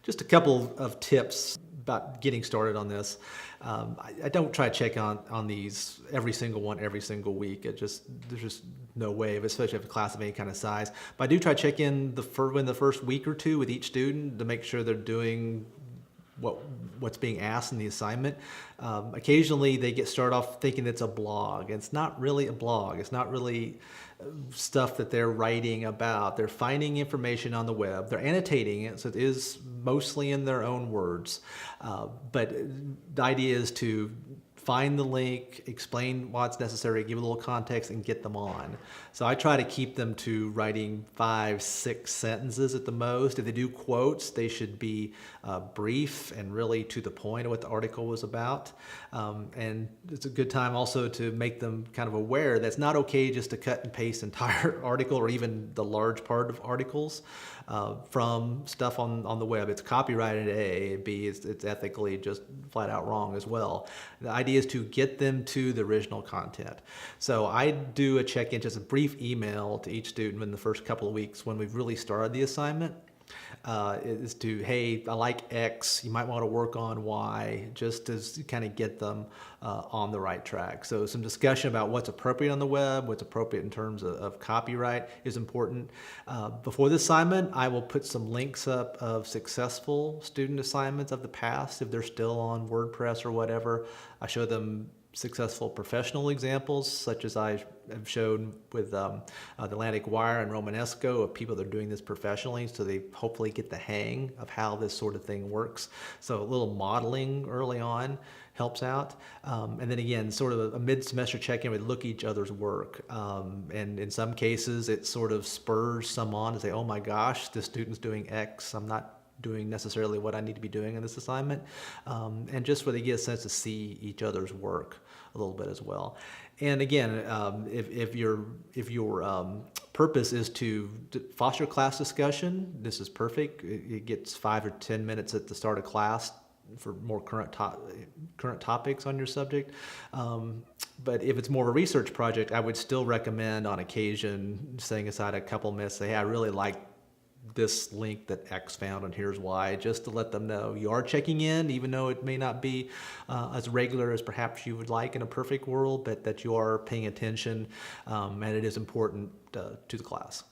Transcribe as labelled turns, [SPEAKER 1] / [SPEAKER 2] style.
[SPEAKER 1] Just a couple of tips about getting started on this. I don't try to check on these every single one every single week. There's just no way, especially if a class of any kind of size. But I do try to check in in the first week or two with each student to make sure they're doing what's being asked in the assignment. Occasionally they started off thinking it's a blog. It's not really a blog. It's not really stuff that they're writing about. They're finding information on the web. They're annotating it, so it is mostly in their own words. But the idea is to find the link, explain what's necessary, give a little context, and get them on. So I try to keep them to writing 5, 6 sentences at the most. If they do quotes, they should be brief and really to the point of what the article was about. And it's a good time also to make them kind of aware that it's not okay just to cut and paste entire article or even the large part of articles from stuff on the web. It's copyrighted A, and B, it's ethically just flat out wrong as well. The idea is to get them to the original content. So I do a check-in, just a brief email to each student in the first couple of weeks when we've really started the assignment. Is to, hey, I like X, you might want to work on Y, just to kind of get them on the right track. So some discussion about what's appropriate on the web, what's appropriate in terms of copyright is important. Before the assignment, I will put some links up of successful student assignments of the past, if they're still on WordPress or whatever. I show them successful professional examples, such as I have shown with the Atlantic Wire and Romanesco, of people that are doing this professionally, so they hopefully get the hang of how this sort of thing works. So a little modeling early on helps out. And then again, sort of a mid-semester check-in, we look at each other's work. And in some cases, it sort of spurs some on to say, oh my gosh, this student's doing X, I'm not doing necessarily what I need to be doing in this assignment, and just where they get a sense to see each other's work a little bit as well. And again, if your purpose is to foster class discussion, this is perfect. It gets 5 or 10 minutes at the start of class for more current topics on your subject. But if it's more of a research project, I would still recommend on occasion setting aside a couple minutes, say, hey, I really like this link that X found and here's why, just to let them know you are checking in, even though it may not be as regular as perhaps you would like in a perfect world, but that you are paying attention, and it is important to the class.